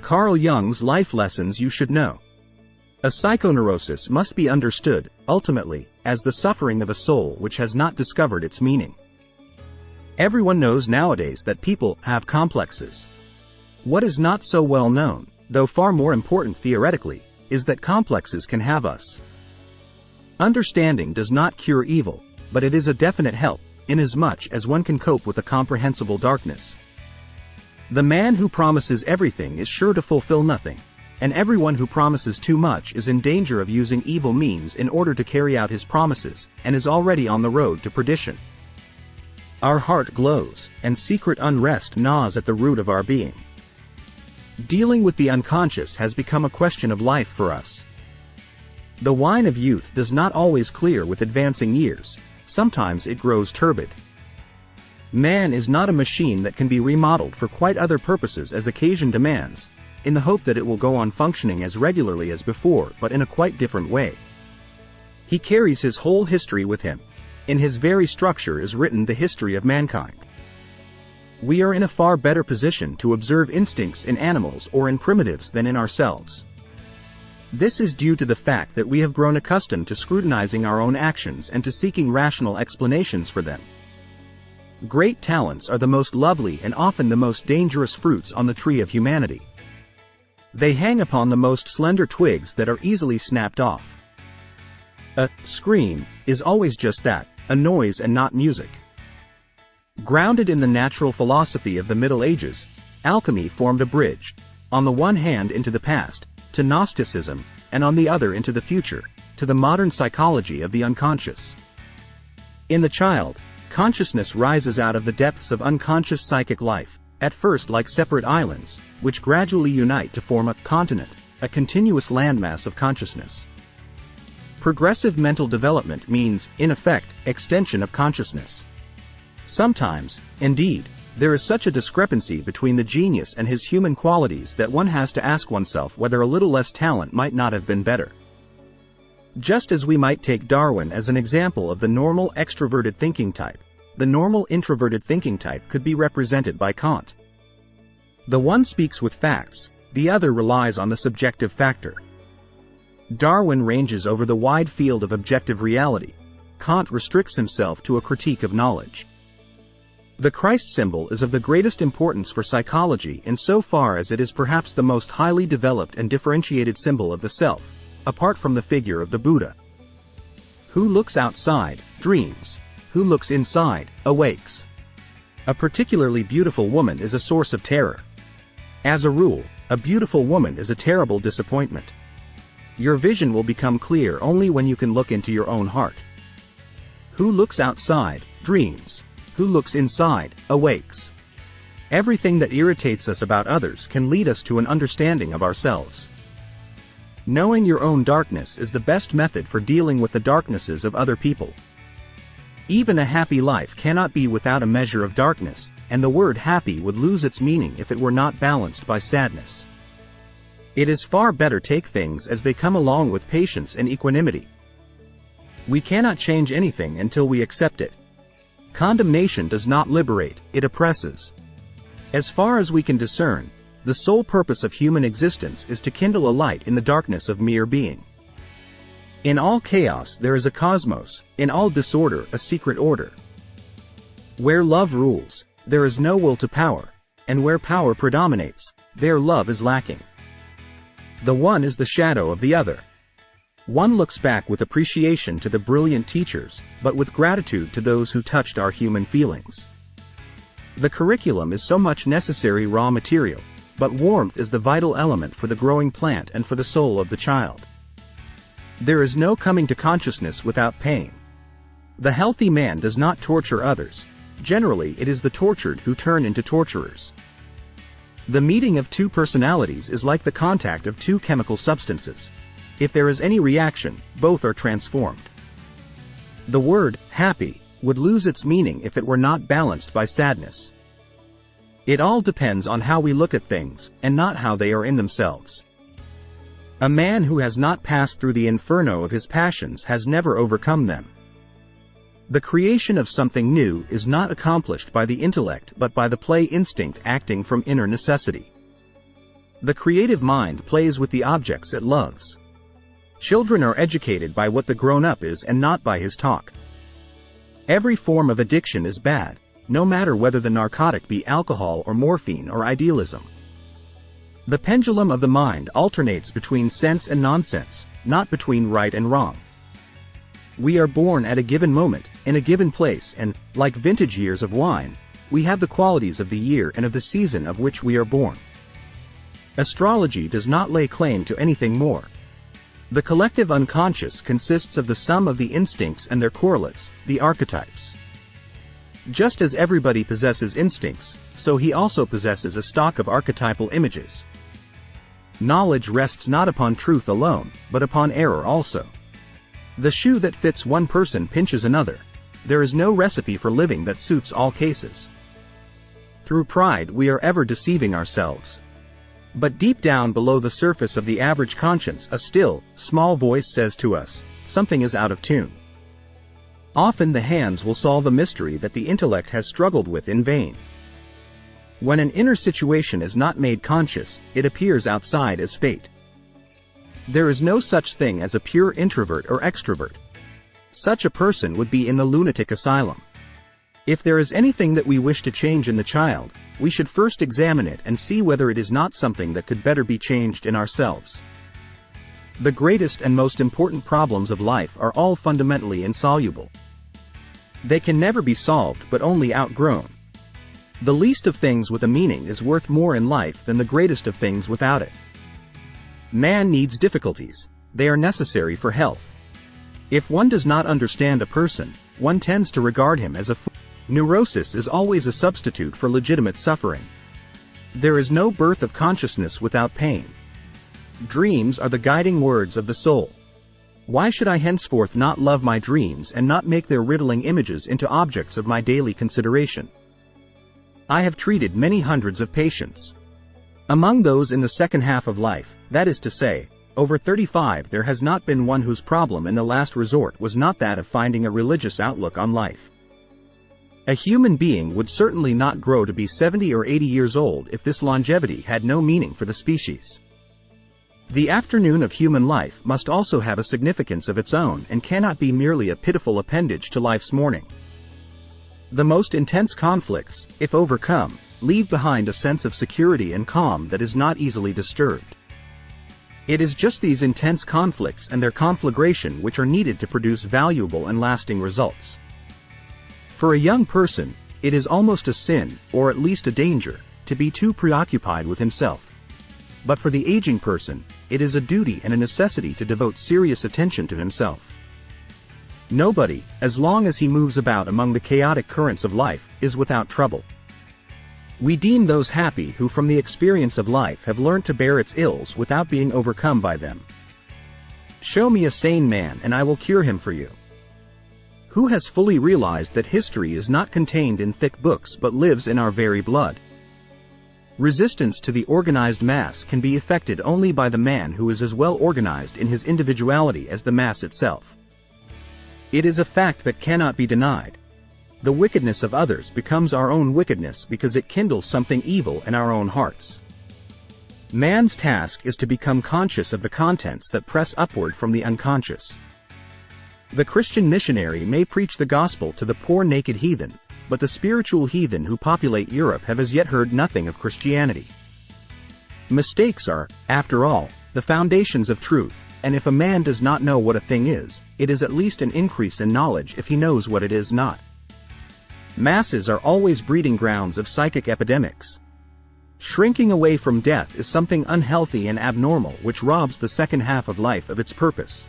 Carl Jung's Life Lessons You Should Know. A psychoneurosis must be understood, ultimately, as the suffering of a soul which has not discovered its meaning. Everyone knows nowadays that people have complexes. What is not so well known, though far more important theoretically, is that complexes can have us. Understanding does not cure evil, but it is a definite help, inasmuch as one can cope with a comprehensible darkness. The man who promises everything is sure to fulfill nothing, and everyone who promises too much is in danger of using evil means in order to carry out his promises, and is already on the road to perdition. Our heart glows, and secret unrest gnaws at the root of our being. Dealing with the unconscious has become a question of life for us. The wine of youth does not always clear with advancing years, sometimes it grows turbid. Man is not a machine that can be remodeled for quite other purposes as occasion demands, in the hope that it will go on functioning as regularly as before but in a quite different way. He carries his whole history with him. In his very structure is written the history of mankind. We are in a far better position to observe instincts in animals or in primitives than in ourselves. This is due to the fact that we have grown accustomed to scrutinizing our own actions and to seeking rational explanations for them. Great talents are the most lovely and often the most dangerous fruits on the tree of humanity. They hang upon the most slender twigs that are easily snapped off. A scream is always just that, a noise and not music. Grounded in the natural philosophy of the Middle Ages, alchemy formed a bridge, on the one hand into the past, to Gnosticism, and on the other into the future, to the modern psychology of the unconscious. In the child, consciousness rises out of the depths of unconscious psychic life, at first like separate islands, which gradually unite to form a continent, a continuous landmass of consciousness. Progressive mental development means, in effect, extension of consciousness. Sometimes, indeed, there is such a discrepancy between the genius and his human qualities that one has to ask oneself whether a little less talent might not have been better. Just as we might take Darwin as an example of the normal extroverted thinking type, the normal introverted thinking type could be represented by Kant. The one speaks with facts, the other relies on the subjective factor. Darwin ranges over the wide field of objective reality. Kant restricts himself to a critique of knowledge. The Christ symbol is of the greatest importance for psychology insofar as it is perhaps the most highly developed and differentiated symbol of the self, apart from the figure of the Buddha. Who looks outside, dreams. Who looks inside, awakes. A particularly beautiful woman is a source of terror. As a rule, a beautiful woman is a terrible disappointment. Your vision will become clear only when you can look into your own heart. Who looks outside, dreams. Who looks inside, awakes. Everything that irritates us about others can lead us to an understanding of ourselves. Knowing your own darkness is the best method for dealing with the darknesses of other people. Even a happy life cannot be without a measure of darkness, and the word happy would lose its meaning if it were not balanced by sadness. It is far better take things as they come along with patience and equanimity. We cannot change anything until we accept it. Condemnation does not liberate, it oppresses. As far as we can discern, the sole purpose of human existence is to kindle a light in the darkness of mere being. In all chaos there is a cosmos, in all disorder a secret order. Where love rules, there is no will to power, and where power predominates, there love is lacking. The one is the shadow of the other. One looks back with appreciation to the brilliant teachers, but with gratitude to those who touched our human feelings. The curriculum is so much necessary raw material, but warmth is the vital element for the growing plant and for the soul of the child. There is no coming to consciousness without pain. The healthy man does not torture others. Generally, it is the tortured who turn into torturers. The meeting of two personalities is like the contact of two chemical substances. If there is any reaction, both are transformed. The word happy would lose its meaning if it were not balanced by sadness. It all depends on how we look at things, and not how they are in themselves. A man who has not passed through the inferno of his passions has never overcome them. The creation of something new is not accomplished by the intellect but by the play instinct acting from inner necessity. The creative mind plays with the objects it loves. Children are educated by what the grown-up is and not by his talk. Every form of addiction is bad, no matter whether the narcotic be alcohol or morphine or idealism. The pendulum of the mind alternates between sense and nonsense, not between right and wrong. We are born at a given moment, in a given place, and, like vintage years of wine, we have the qualities of the year and of the season of which we are born. Astrology does not lay claim to anything more. The collective unconscious consists of the sum of the instincts and their correlates, the archetypes. Just as everybody possesses instincts, so he also possesses a stock of archetypal images. Knowledge rests not upon truth alone, but upon error also. The shoe that fits one person pinches another. There is no recipe for living that suits all cases. Through pride we are ever deceiving ourselves. But deep down below the surface of the average conscience, a still, small voice says to us, something is out of tune. Often the hands will solve a mystery that the intellect has struggled with in vain. When an inner situation is not made conscious, it appears outside as fate. There is no such thing as a pure introvert or extrovert. Such a person would be in the lunatic asylum. If there is anything that we wish to change in the child, we should first examine it and see whether it is not something that could better be changed in ourselves. The greatest and most important problems of life are all fundamentally insoluble. They can never be solved but only outgrown. The least of things with a meaning is worth more in life than the greatest of things without it. Man needs difficulties. They are necessary for health. If one does not understand a person, one tends to regard him as a fool. Neurosis is always a substitute for legitimate suffering. There is no birth of consciousness without pain. Dreams are the guiding words of the soul. Why should I henceforth not love my dreams and not make their riddling images into objects of my daily consideration? I have treated many hundreds of patients. Among those in the second half of life, that is to say, over 35, there has not been one whose problem in the last resort was not that of finding a religious outlook on life. A human being would certainly not grow to be 70 or 80 years old if this longevity had no meaning for the species. The afternoon of human life must also have a significance of its own and cannot be merely a pitiful appendage to life's morning. The most intense conflicts, if overcome, leave behind a sense of security and calm that is not easily disturbed. It is just these intense conflicts and their conflagration which are needed to produce valuable and lasting results. For a young person, it is almost a sin, or at least a danger, to be too preoccupied with himself. But for the aging person, it is a duty and a necessity to devote serious attention to himself. Nobody, as long as he moves about among the chaotic currents of life, is without trouble. We deem those happy who from the experience of life have learnt to bear its ills without being overcome by them. Show me a sane man and I will cure him for you. Who has fully realized that history is not contained in thick books but lives in our very blood? Resistance to the organized mass can be effected only by the man who is as well organized in his individuality as the mass itself. It is a fact that cannot be denied. The wickedness of others becomes our own wickedness because it kindles something evil in our own hearts. Man's task is to become conscious of the contents that press upward from the unconscious. The Christian missionary may preach the gospel to the poor naked heathen, but the spiritual heathen who populate Europe have as yet heard nothing of Christianity. Mistakes are, after all, the foundations of truth, and if a man does not know what a thing is, it is at least an increase in knowledge if he knows what it is not. Masses are always breeding grounds of psychic epidemics. Shrinking away from death is something unhealthy and abnormal which robs the second half of life of its purpose.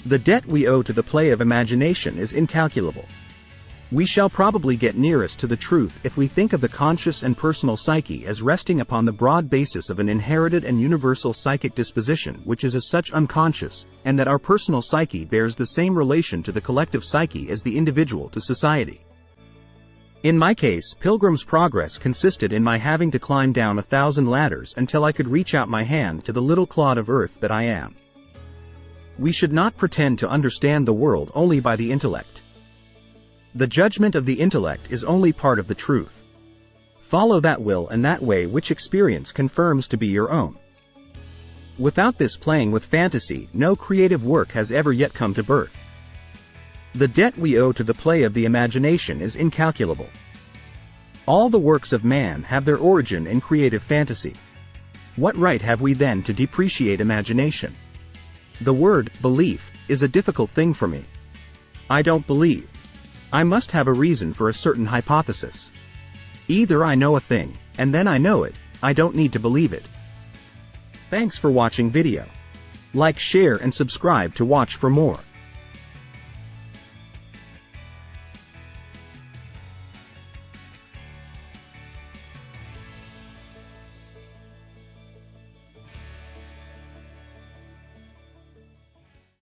The debt we owe to the play of imagination is incalculable. We shall probably get nearest to the truth if we think of the conscious and personal psyche as resting upon the broad basis of an inherited and universal psychic disposition which is as such unconscious, and that our personal psyche bears the same relation to the collective psyche as the individual to society. In my case, Pilgrim's Progress consisted in my having to climb down 1,000 ladders until I could reach out my hand to the little clod of earth that I am. We should not pretend to understand the world only by the intellect. The judgment of the intellect is only part of the truth. Follow that will and that way which experience confirms to be your own. Without this playing with fantasy, no creative work has ever yet come to birth. The debt we owe to the play of the imagination is incalculable. All the works of man have their origin in creative fantasy. What right have we then to depreciate imagination? The word belief is a difficult thing for me. I don't believe. I must have a reason for a certain hypothesis. Either I know a thing, and then I know it, I don't need to believe it. Thanks for watching video. Like, share and subscribe to watch for more.